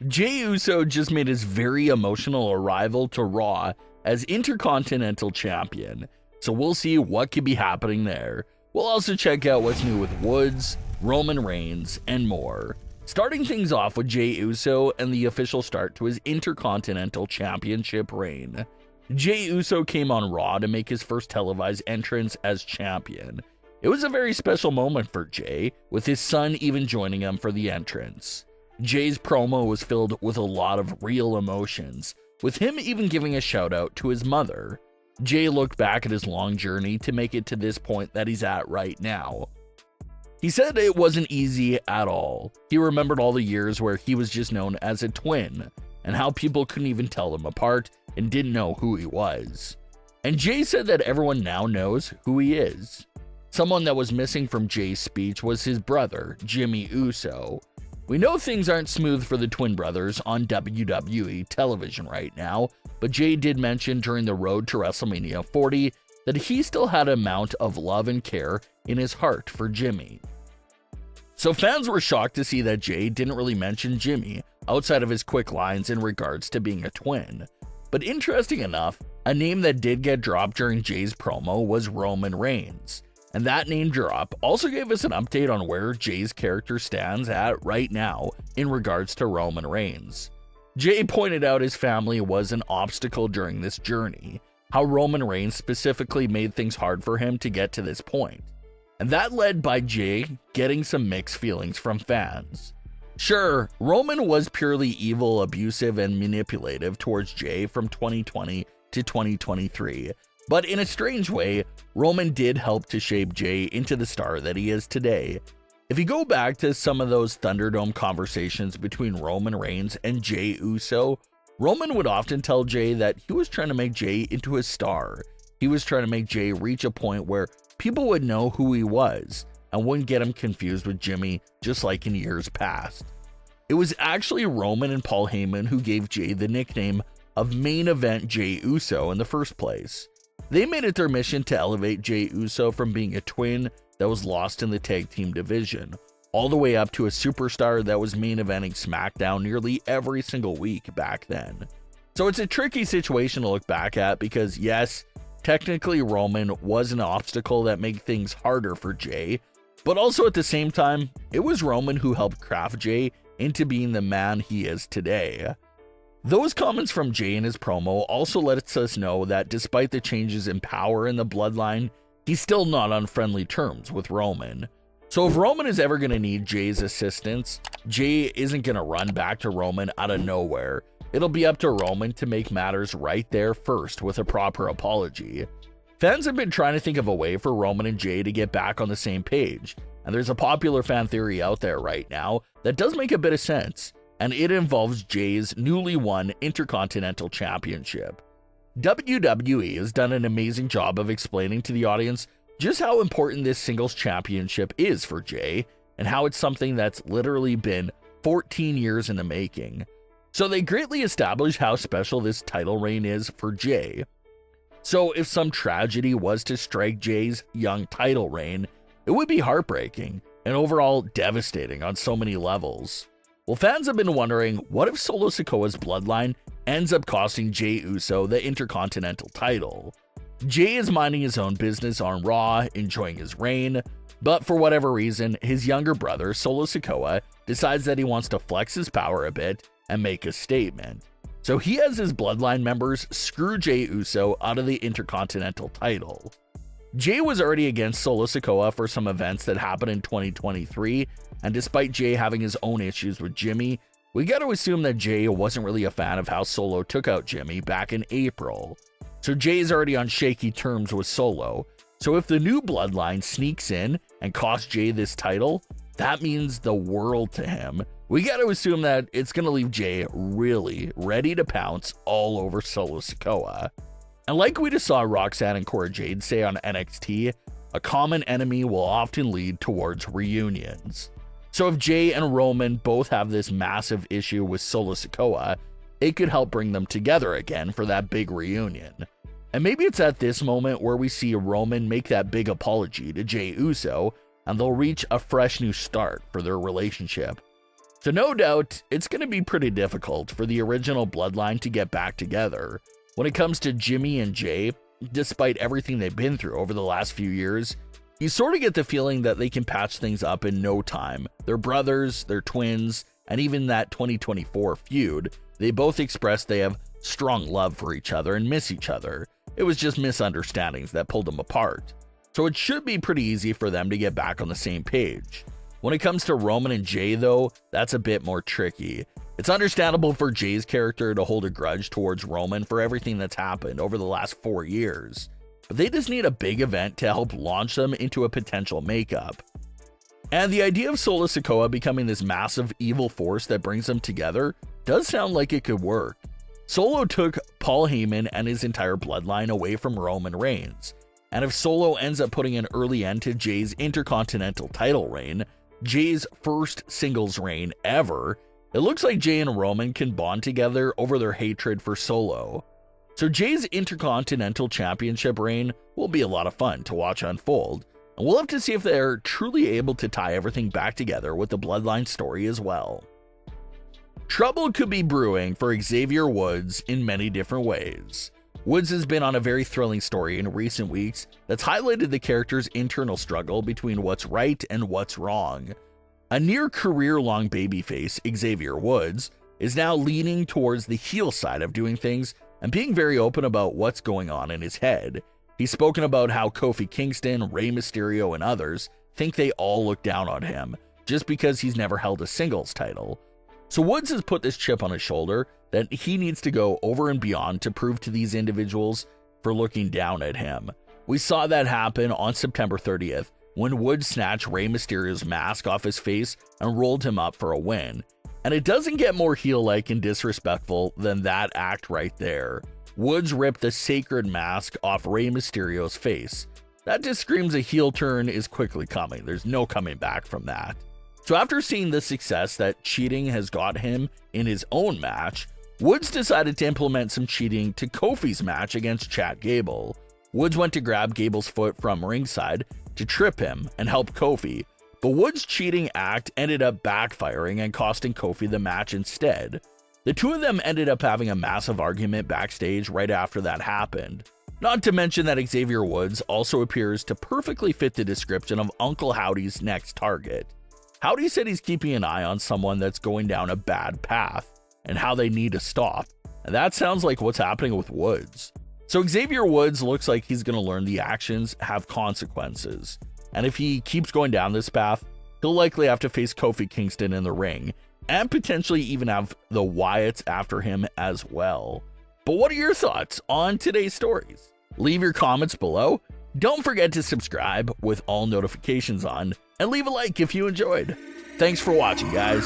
Jey Uso just made his very emotional arrival to Raw as Intercontinental Champion, so we'll see what could be happening there. We'll also check out what's new with Woods, Roman Reigns, and more. Starting things off with Jey Uso and the official start to his Intercontinental Championship reign. Jey Uso came on Raw to make his first televised entrance as champion. It was a very special moment for Jey, with his son even joining him for the entrance. Jey's promo was filled with a lot of real emotions, with him even giving a shout out to his mother. Jey looked back at his long journey to make it to this point that he's at right now. He said it wasn't easy at all. He remembered all the years where he was just known as a twin, and how people couldn't even tell them apart and didn't know who he was. And Jey said that everyone now knows who he is. Someone that was missing from Jey's speech was his brother, Jimmy Uso. We know things aren't smooth for the twin brothers on WWE television right now, but Jey did mention during the road to WrestleMania 40 that he still had an amount of love and care in his heart for Jimmy. So fans were shocked to see that Jey didn't really mention Jimmy outside of his quick lines in regards to being a twin. But interesting enough, a name that did get dropped during Jey's promo was Roman Reigns. And that name drop also gave us an update on where Jey's character stands at right now in regards to Roman Reigns. Jey pointed out his family was an obstacle during this journey, how Roman Reigns specifically made things hard for him to get to this point. And that led by Jey getting some mixed feelings from fans. Sure, Roman was purely evil, abusive, and manipulative towards Jey from 2020 to 2023. But in a strange way, Roman did help to shape Jey into the star that he is today. If you go back to some of those Thunderdome conversations between Roman Reigns and Jey Uso, Roman would often tell Jey that he was trying to make Jey into a star. He was trying to make Jey reach a point where people would know who he was and wouldn't get him confused with Jimmy just like in years past. It was actually Roman and Paul Heyman who gave Jey the nickname of Main Event Jey Uso in the first place. They made it their mission to elevate Jey Uso from being a twin that was lost in the tag team division, all the way up to a superstar that was main eventing Smackdown nearly every single week back then. So it's a tricky situation to look back at because yes, technically Roman was an obstacle that made things harder for Jey, but also at the same time, it was Roman who helped craft Jey into being the man he is today. Those comments from Jey in his promo also lets us know that despite the changes in power in the Bloodline, he's still not on friendly terms with Roman. So if Roman is ever going to need Jey's assistance, Jey isn't going to run back to Roman out of nowhere. It'll be up to Roman to make matters right there first with a proper apology. Fans have been trying to think of a way for Roman and Jey to get back on the same page, and there's a popular fan theory out there right now that does make a bit of sense, and it involves Jey's newly won Intercontinental Championship. WWE has done an amazing job of explaining to the audience just how important this singles championship is for Jey, and how it's something that's literally been 14 years in the making. So they greatly establish how special this title reign is for Jey. So if some tragedy was to strike Jey's young title reign, it would be heartbreaking and overall devastating on so many levels. Well, fans have been wondering, what if Solo Sikoa's bloodline ends up costing Jey Uso the Intercontinental title? Jey is minding his own business on Raw, enjoying his reign, but for whatever reason, his younger brother, Solo Sikoa, decides that he wants to flex his power a bit and make a statement. So he has his bloodline members screw Jey Uso out of the Intercontinental title. Jey was already against Solo Sikoa for some events that happened in 2023, and despite Jey having his own issues with Jimmy, we got to assume that Jey wasn't really a fan of how Solo took out Jimmy back in April. So Jey is already on shaky terms with Solo, so if the new bloodline sneaks in and costs Jey this title, that means the world to him. We got to assume that it's going to leave Jey really ready to pounce all over Solo Sikoa. And like we just saw Roxanne and Cora Jade say on NXT, a common enemy will often lead towards reunions. So if Jey and Roman both have this massive issue with Solo Sikoa, it could help bring them together again for that big reunion. And maybe it's at this moment where we see Roman make that big apology to Jey Uso, and they'll reach a fresh new start for their relationship. So no doubt, it's going to be pretty difficult for the original Bloodline to get back together. When it comes to Jimmy and Jey, despite everything they've been through over the last few years, you sort of get the feeling that they can patch things up in no time. They're brothers, they're twins, and even that 2024 feud, they both expressed they have strong love for each other and miss each other. It was just misunderstandings that pulled them apart. So it should be pretty easy for them to get back on the same page. When it comes to Roman and Jey though, that's a bit more tricky. It's understandable for Jey's character to hold a grudge towards Roman for everything that's happened over the last 4 years, but they just need a big event to help launch them into a potential makeup. And the idea of Solo Sikoa becoming this massive evil force that brings them together does sound like it could work. Solo took Paul Heyman and his entire bloodline away from Roman Reigns, and if Solo ends up putting an early end to Jey's Intercontinental title reign, Jey's first singles reign ever, it looks like Jey and Roman can bond together over their hatred for Solo. So Jey's Intercontinental Championship reign will be a lot of fun to watch unfold, and we'll have to see if they're truly able to tie everything back together with the Bloodline story as well. Trouble could be brewing for Xavier Woods in many different ways. Woods has been on a very thrilling story in recent weeks that's highlighted the character's internal struggle between what's right and what's wrong. A near career-long babyface, Xavier Woods, is now leaning towards the heel side of doing things and being very open about what's going on in his head. He's spoken about how Kofi Kingston, Rey Mysterio, and others think they all look down on him just because he's never held a singles title. So Woods has put this chip on his shoulder that he needs to go over and beyond to prove to these individuals for looking down at him. We saw that happen on September 30th when Woods snatched Rey Mysterio's mask off his face and rolled him up for a win. And it doesn't get more heel-like and disrespectful than that act right there. Woods ripped the sacred mask off Rey Mysterio's face. That just screams a heel turn is quickly coming. There's no coming back from that. So after seeing the success that cheating has got him in his own match, Woods decided to implement some cheating to Kofi's match against Chad Gable. Woods went to grab Gable's foot from ringside to trip him and help Kofi, but Woods' cheating act ended up backfiring and costing Kofi the match instead. The two of them ended up having a massive argument backstage right after that happened. Not to mention that Xavier Woods also appears to perfectly fit the description of Uncle Howdy's next target. Howdy said he's keeping an eye on someone that's going down a bad path and how they need to stop. And that sounds like what's happening with Woods. So Xavier Woods looks like he's going to learn the actions have consequences. And if he keeps going down this path, he'll likely have to face Kofi Kingston in the ring and potentially even have the Wyatts after him as well. But what are your thoughts on today's stories? Leave your comments below. Don't forget to subscribe with all notifications on, and leave a like if you enjoyed. Thanks for watching, guys.